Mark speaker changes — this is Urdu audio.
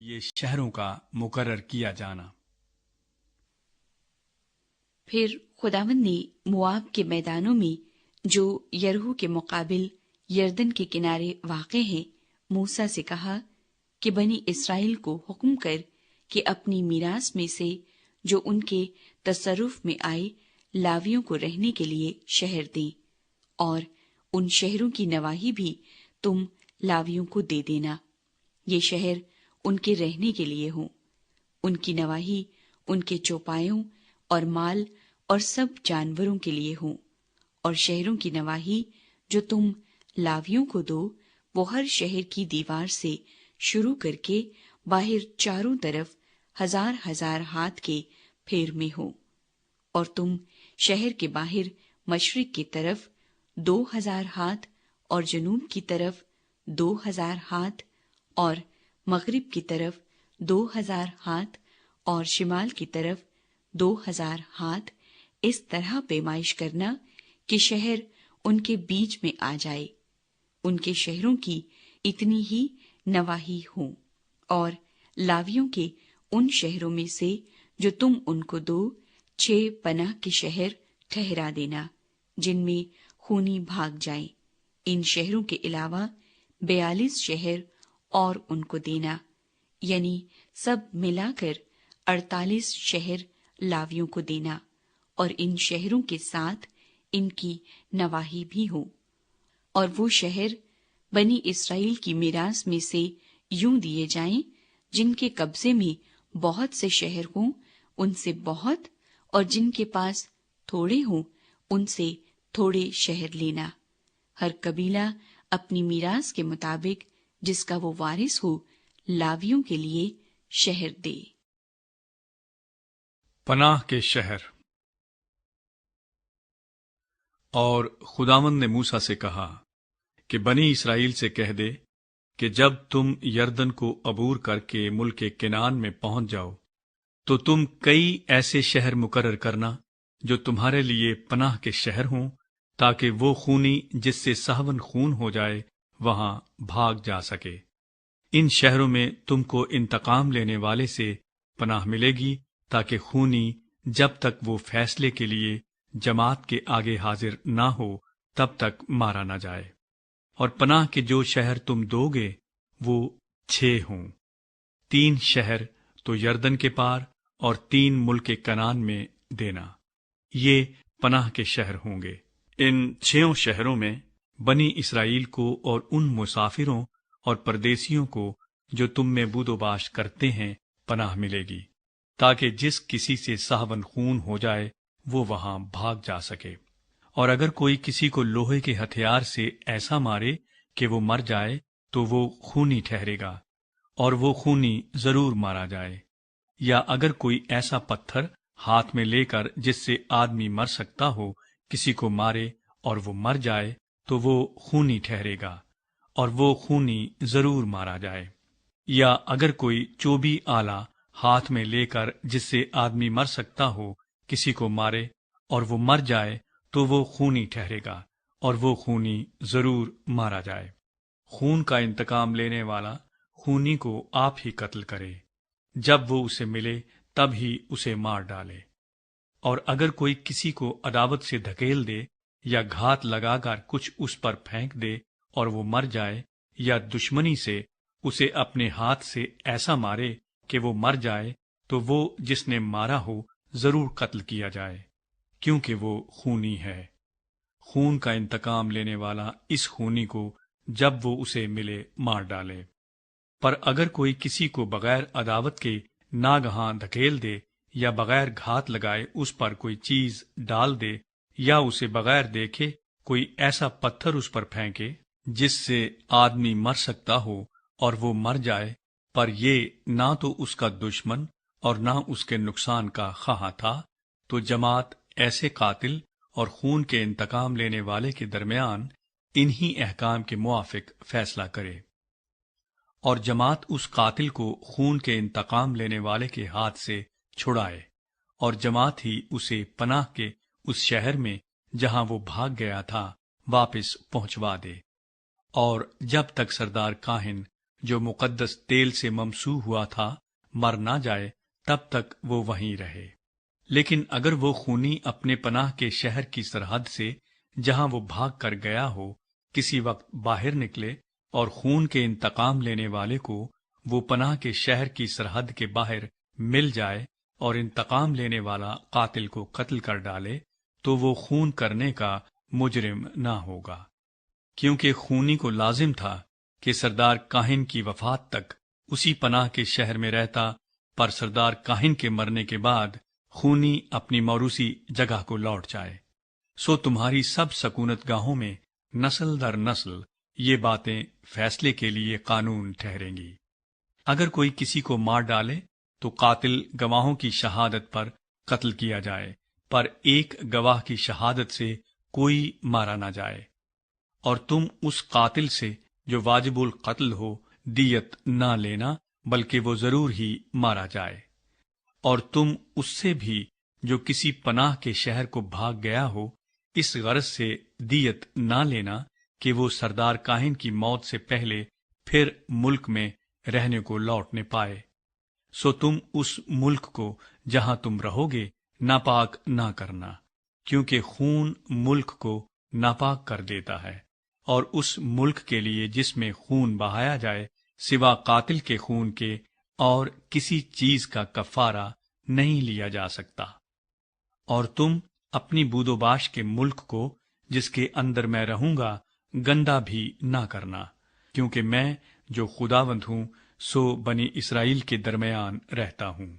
Speaker 1: یہ شہروں کا مقرر کیا جانا۔
Speaker 2: پھر خداوند نے مواب کے میدانوں میں جو یرہو کے مقابل یردن کے کنارے واقع ہیں موسیٰ سے کہا کہ بنی اسرائیل کو حکم کر کہ اپنی میراث میں سے جو ان کے تصرف میں آئے لاویوں کو رہنے کے لیے شہر دیں، اور ان شہروں کی نواحی بھی تم لاویوں کو دے دینا۔ یہ شہر ان کے رہنے کے لیے ہوں، ان کی نواحی ان کے چوپایوں اور مال اور سب جانوروں کے لیے ہوں، اور شہروں کی نواحی جو تم لاویوں کو دو وہ ہر شہر کی دیوار سے شروع کر کے باہر چاروں طرف 1000 ہاتھ کے پھیر میں ہو، اور تم شہر کے باہر مشرق کی طرف 2000 ہاتھ اور جنوب کی طرف 2000 ہاتھ اور مغرب کی طرف 2000 ہاتھ اور شمال کی طرف 2000 ہاتھ اس طرح پیمائش کرنا کہ شہر ان کے بیچ میں آ جائے، ان کے شہروں کی اتنی ہی نواحی ہوں، اور لاویوں کے ان شہروں میں سے جو تم ان کو دو 6 پناہ کے شہر ٹھہرا دینا جن میں خونی بھاگ جائیں۔ ان شہروں کے علاوہ 42 شہر اور ان کو دینا، یعنی سب ملا کر 48 شہر لاویوں کو دینا، اور ان شہروں کے ساتھ ان کی نواحی بھی ہو۔ اور وہ شہر بنی اسرائیل کی میراث میں سے یوں دیے جائیں جن کے قبضے میں بہت سے شہر ہوں ان سے بہت، اور جن کے پاس تھوڑے ہوں ان سے تھوڑے شہر لینا۔ ہر قبیلہ اپنی میراث کے مطابق جس کا وہ وارث ہو لاویوں کے لیے شہر دے۔
Speaker 1: پناہ کے شہر۔ اور خداوند نے موسیٰ سے کہا کہ بنی اسرائیل سے کہہ دے کہ جب تم یردن کو عبور کر کے ملک کنعان میں پہنچ جاؤ تو تم کئی ایسے شہر مقرر کرنا جو تمہارے لیے پناہ کے شہر ہوں، تاکہ وہ خونی جس سے سہون خون ہو جائے وہاں بھاگ جا سکے۔ ان شہروں میں تم کو انتقام لینے والے سے پناہ ملے گی، تاکہ خونی جب تک وہ فیصلے کے لیے جماعت کے آگے حاضر نہ ہو تب تک مارا نہ جائے۔ اور پناہ کے جو شہر تم دو گے وہ 6 ہوں، 3 شہر تو یردن کے پار اور 3 ملک کنعان میں دینا، یہ پناہ کے شہر ہوں گے۔ ان 6 شہروں میں بنی اسرائیل کو اور ان مسافروں اور پردیسیوں کو جو تم میں بود و باش کرتے ہیں پناہ ملے گی، تاکہ جس کسی سے سہون خون ہو جائے وہ وہاں بھاگ جا سکے۔ اور اگر کوئی کسی کو لوہے کے ہتھیار سے ایسا مارے کہ وہ مر جائے تو وہ خونی ٹھہرے گا، اور وہ خونی ضرور مارا جائے۔ یا اگر کوئی ایسا پتھر ہاتھ میں لے کر جس سے آدمی مر سکتا ہو کسی کو مارے اور وہ مر جائے تو وہ خونی ٹھہرے گا، اور وہ خونی ضرور مارا جائے۔ یا اگر کوئی چوبی آلہ ہاتھ میں لے کر جس سے آدمی مر سکتا ہو کسی کو مارے اور وہ مر جائے تو وہ خونی ٹھہرے گا، اور وہ خونی ضرور مارا جائے۔ خون کا انتقام لینے والا خونی کو آپ ہی قتل کرے، جب وہ اسے ملے تب ہی اسے مار ڈالے۔ اور اگر کوئی کسی کو عداوت سے دھکیل دے یا گھات لگا کر کچھ اس پر پھینک دے اور وہ مر جائے، یا دشمنی سے اسے اپنے ہاتھ سے ایسا مارے کہ وہ مر جائے، تو وہ جس نے مارا ہو ضرور قتل کیا جائے، کیونکہ وہ خونی ہے۔ خون کا انتقام لینے والا اس خونی کو جب وہ اسے ملے مار ڈالے۔ پر اگر کوئی کسی کو بغیر عداوت کے ناگہاں دھکیل دے یا بغیر گھات لگائے اس پر کوئی چیز ڈال دے، یا اسے بغیر دیکھے کوئی ایسا پتھر اس پر پھینکے جس سے آدمی مر سکتا ہو اور وہ مر جائے، پر یہ نہ تو اس کا دشمن اور نہ اس کے نقصان کا خواہاں تھا، تو جماعت ایسے قاتل اور خون کے انتقام لینے والے کے درمیان انہی احکام کے موافق فیصلہ کرے۔ اور جماعت اس قاتل کو خون کے انتقام لینے والے کے ہاتھ سے چھڑائے، اور جماعت ہی اسے پناہ کے اس شہر میں جہاں وہ بھاگ گیا تھا واپس پہنچوا دے۔ اور جب تک سردار کاہن جو مقدس تیل سے ممسوح ہوا تھا مر نہ جائے تب تک وہ وہیں رہے۔ لیکن اگر وہ خونی اپنے پناہ کے شہر کی سرحد سے جہاں وہ بھاگ کر گیا ہو کسی وقت باہر نکلے اور خون کے انتقام لینے والے کو وہ پناہ کے شہر کی سرحد کے باہر مل جائے اور انتقام لینے والا قاتل کو قتل کر ڈالے تو وہ خون کرنے کا مجرم نہ ہوگا، کیونکہ خونی کو لازم تھا کہ سردار کاہن کی وفات تک اسی پناہ کے شہر میں رہتا، پر سردار کاہن کے مرنے کے بعد خونی اپنی موروثی جگہ کو لوٹ جائے۔ سو تمہاری سب سکونت گاہوں میں نسل در نسل یہ باتیں فیصلے کے لیے قانون ٹھہریں گی۔ اگر کوئی کسی کو مار ڈالے تو قاتل گواہوں کی شہادت پر قتل کیا جائے، پر ایک گواہ کی شہادت سے کوئی مارا نہ جائے۔ اور تم اس قاتل سے جو واجب القتل ہو دیت نہ لینا، بلکہ وہ ضرور ہی مارا جائے۔ اور تم اس سے بھی جو کسی پناہ کے شہر کو بھاگ گیا ہو اس غرض سے دیت نہ لینا کہ وہ سردار کاہن کی موت سے پہلے پھر ملک میں رہنے کو لوٹنے پائے۔ سو تم اس ملک کو جہاں تم رہو گے ناپاک نہ کرنا، کیونکہ خون ملک کو ناپاک کر دیتا ہے، اور اس ملک کے لیے جس میں خون بہایا جائے سوا قاتل کے خون کے اور کسی چیز کا کفارہ نہیں لیا جا سکتا۔ اور تم اپنی بود و باش کے ملک کو جس کے اندر میں رہوں گا گندہ بھی نہ کرنا، کیونکہ میں جو خداوند ہوں سو بنی اسرائیل کے درمیان رہتا ہوں۔